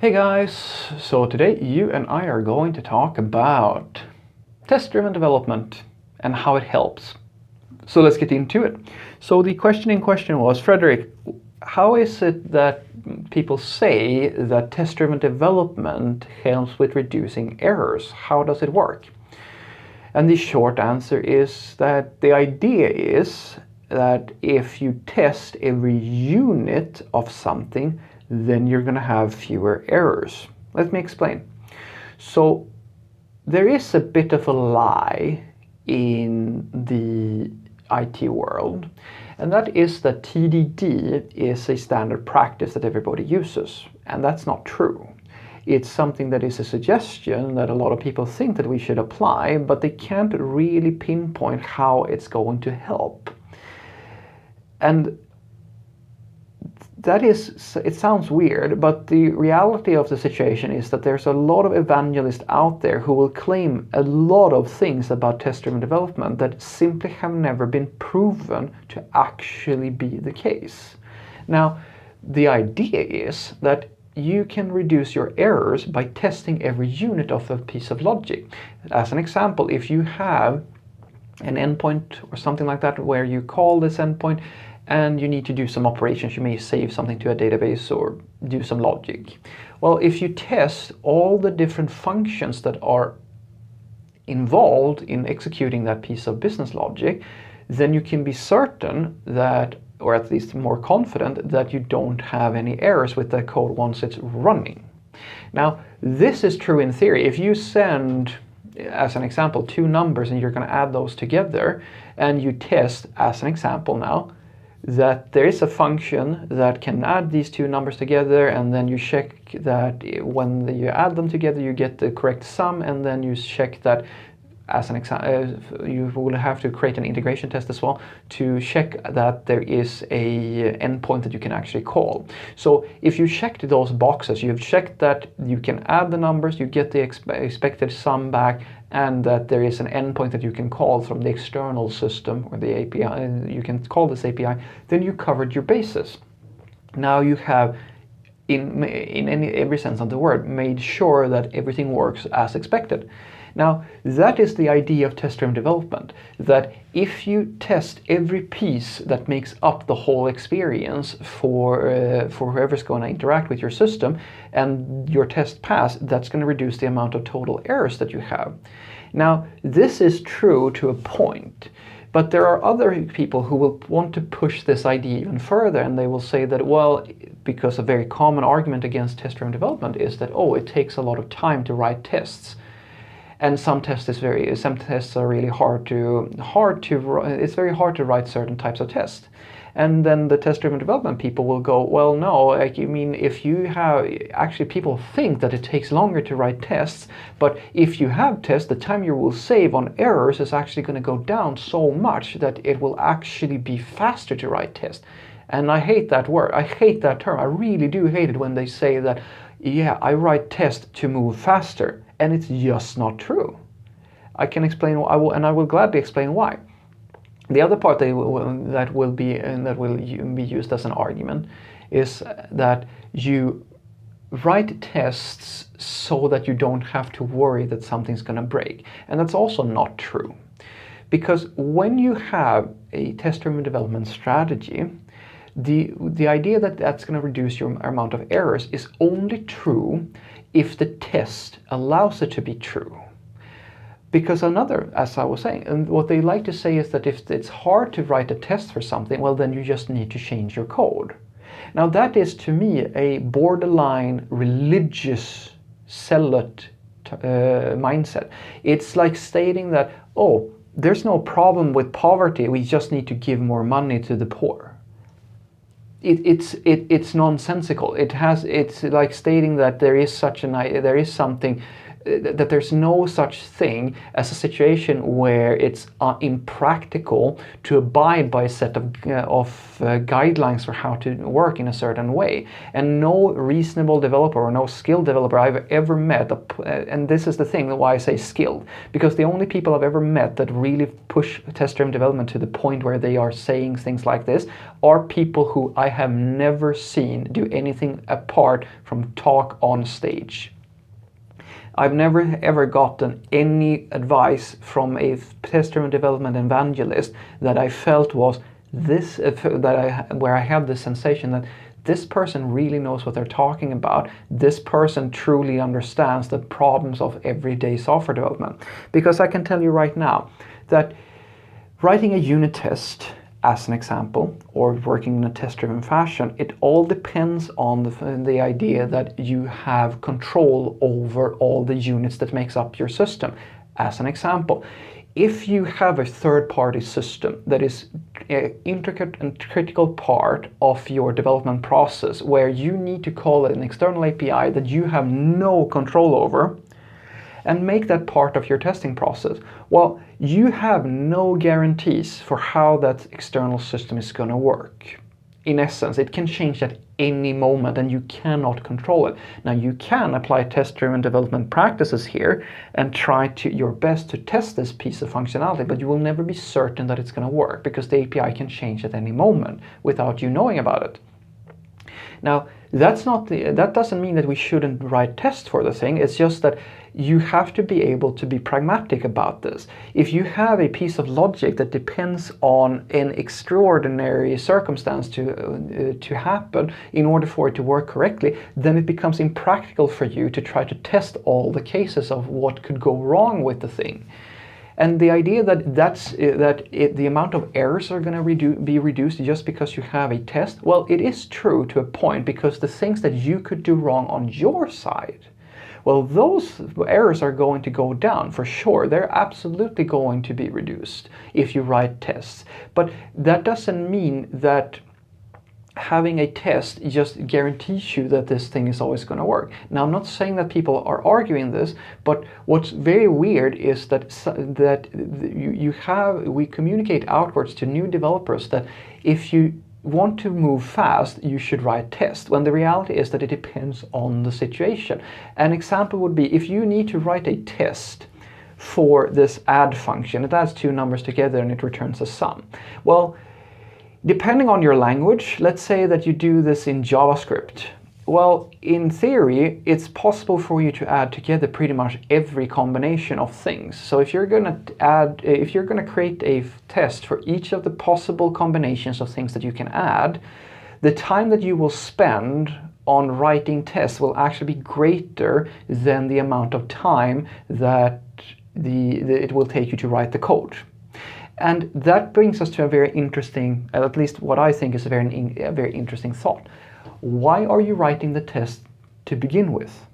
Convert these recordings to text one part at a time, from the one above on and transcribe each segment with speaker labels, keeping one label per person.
Speaker 1: Hey guys, so today you and I are going to talk about test-driven development and how it helps. So let's get into it. So the question in question was, Frederick, how is it that people say that test-driven development helps with reducing errors? How does it work? And the short answer is that the idea is that if you test every unit of something, then you're going to have fewer errors. Let me explain. So there is a bit of a lie in the IT world, and that is that TDD is a standard practice that everybody uses, and that's not true. It's something that is a suggestion that a lot of people think that we should apply, but they can't really pinpoint how it's going to help. And it sounds weird, but the reality of the situation is that there's a lot of evangelists out there who will claim a lot of things about test-driven development that simply have never been proven to actually be the case. Now, the idea is that you can reduce your errors by testing every unit of a piece of logic. As an example, if you have an endpoint or something like that where you call this endpoint and you need to do some operations, you may save something to a database or do some logic. Well, if you test all the different functions that are involved in executing that piece of business logic, then you can be certain that, or at least more confident, that you don't have any errors with the code once it's running. Now, this is true in theory. If you send, as an example, two numbers and you're going to add those together, and you test, as an example now, that there is a function that can add these two numbers together, and then you check that when you add them together you get the correct sum, and then you check that, as an example, you will have to create an integration test as well to check that there is a endpoint that you can actually call. So if you checked those boxes, you've checked that you can add the numbers, you get the expected sum back, and that there is an endpoint that you can call from the external system or the API, you can call this API, then you covered your bases. Now you have, in every sense of the word, made sure that everything works as expected. Now, that is the idea of test-driven development, that if you test every piece that makes up the whole experience for whoever's going to interact with your system, and your test pass, that's going to reduce the amount of total errors that you have. Now, this is true to a point, but there are other people who will want to push this idea even further, and they will say that, well, because a very common argument against test-driven development is that, oh, it takes a lot of time to write tests. And some tests are really it's very hard to write certain types of tests. And then the test-driven development people will go, well, no, like, you mean, if you have, actually people think that it takes longer to write tests, but if you have tests, the time you will save on errors is actually going to go down so much that it will actually be faster to write tests. And I hate that word, I hate that term, I really do hate it when they say that, yeah, I write tests to move faster. And it's just not true. I can explain, I will gladly explain why. The other part that will be used as an argument is that you write tests so that you don't have to worry that something's going to break. And that's also not true. Because when you have a test-driven development strategy, the idea that that's going to reduce your amount of errors is only true if the test allows it to be true. Because as I was saying, and what they like to say is that if it's hard to write a test for something, well, then you just need to change your code. Now that is, to me, a borderline religious zealot mindset. It's like stating that, oh, there's no problem with poverty, we just need to give more money to the poor. It's nonsensical. It's like stating that there is something that there's no such thing as a situation where it's impractical to abide by a set of guidelines for how to work in a certain way. And no reasonable developer or no skilled developer I've ever met, and this is the thing why I say skilled, because the only people I've ever met that really push test-driven development to the point where they are saying things like this are people who I have never seen do anything apart from talk on stage. I've never ever gotten any advice from a test-driven development evangelist that I felt was this, where I had the sensation that this person really knows what they're talking about. This person truly understands the problems of everyday software development. Because I can tell you right now that writing a unit test, as an example, or working in a test-driven fashion, it all depends on the idea that you have control over all the units that makes up your system. As an example, if you have a third-party system that is an intricate and critical part of your development process, where you need to call an external API that you have no control over, and make that part of your testing process, well, you have no guarantees for how that external system is going to work. In essence, it can change at any moment and you cannot control it. Now, you can apply test-driven development practices here and try your best to test this piece of functionality, but you will never be certain that it's going to work because the API can change at any moment without you knowing about it. Now, that doesn't mean that we shouldn't write tests for the thing. It's just that you have to be able to be pragmatic about this. If you have a piece of logic that depends on an extraordinary circumstance to happen in order for it to work correctly, then it becomes impractical for you to try to test all the cases of what could go wrong with the thing. And the idea that the amount of errors are going to be reduced just because you have a test, well, it is true to a point, because the things that you could do wrong on your side, well, those errors are going to go down for sure. They're absolutely going to be reduced if you write tests. But that doesn't mean that having a test just guarantees you that this thing is always going to work. Now, I'm not saying that people are arguing this, but what's very weird is that we communicate outwards to new developers that if you want to move fast, you should write tests, when the reality is that it depends on the situation. An example would be if you need to write a test for this add function. It adds two numbers together and it returns a sum. Well, depending on your language, let's say that you do this in JavaScript. Well, in theory, it's possible for you to add together pretty much every combination of things. So if you're going to create a test for each of the possible combinations of things that you can add, the time that you will spend on writing tests will actually be greater than the amount of time that it will take you to write the code. And that brings us to a very interesting, at least what I think is a very interesting thought. Why are you writing the test to begin with?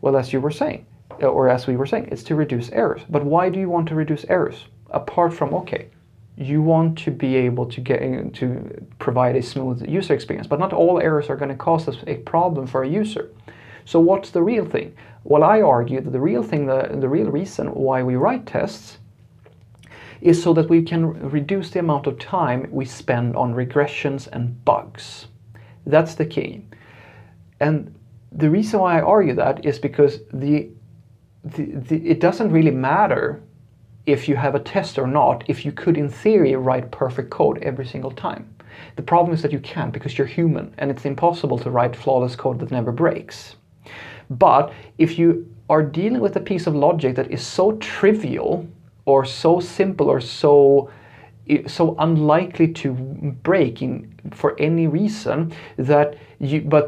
Speaker 1: Well, as we were saying, it's to reduce errors. But why do you want to reduce errors? Apart from, okay, you want to be able to provide a smooth user experience, but not all errors are going to cause us a problem for a user. So what's the real thing? Well, I argue that the real reason why we write tests is so that we can reduce the amount of time we spend on regressions and bugs. That's the key. And the reason why I argue that is because it doesn't really matter if you have a test or not, if you could in theory write perfect code every single time. The problem is that you can't, because you're human and it's impossible to write flawless code that never breaks. But if you are dealing with a piece of logic that is so trivial or so simple or so unlikely to break for any reason, but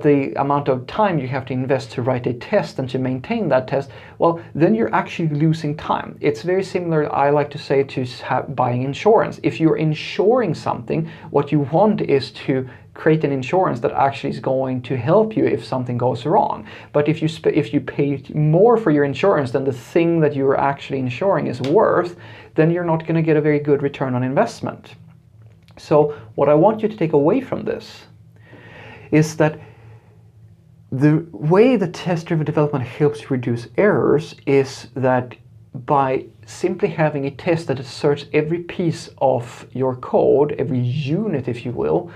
Speaker 1: the amount of time you have to invest to write a test and to maintain that test, well, then you're actually losing time. It's very similar, I like to say, to buying insurance. If you're insuring something, what you want is to create an insurance that actually is going to help you if something goes wrong. But if you pay more for your insurance than the thing that you're actually insuring is worth, then you're not going to get a very good return on investment. So what I want you to take away from this is that The way that test-driven development helps reduce errors is that by simply having a test that asserts every piece of your code, every unit, if you will,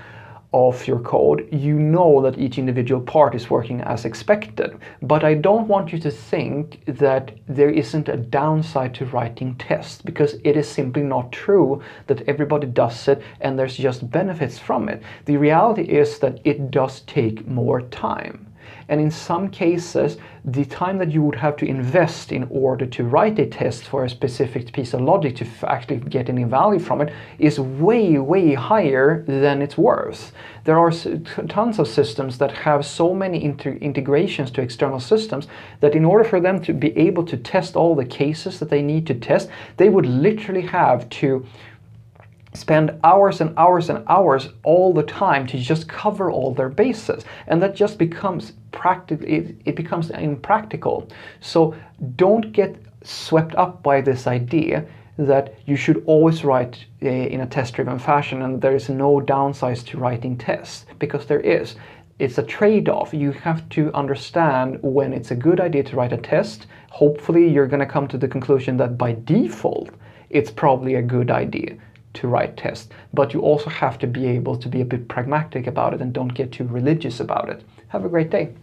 Speaker 1: of your code, you know that each individual part is working as expected. But I don't want you to think that there isn't a downside to writing tests, because it is simply not true that everybody does it and there's just benefits from it. The reality is that it does take more time. And in some cases, the time that you would have to invest in order to write a test for a specific piece of logic to actually get any value from it is way, way higher than it's worth. There are tons of systems that have so many integrations to external systems that in order for them to be able to test all the cases that they need to test, they would literally have to spend hours and hours and hours all the time to just cover all their bases, and that just becomes it becomes impractical. So don't get swept up by this idea that you should always write in a test-driven fashion and there is no downsides to writing tests, because there is. It's a trade-off. You have to understand when it's a good idea to write a test. Hopefully you're going to come to the conclusion that by default it's probably a good idea to write tests, but you also have to be able to be a bit pragmatic about it and don't get too religious about it. Have a great day.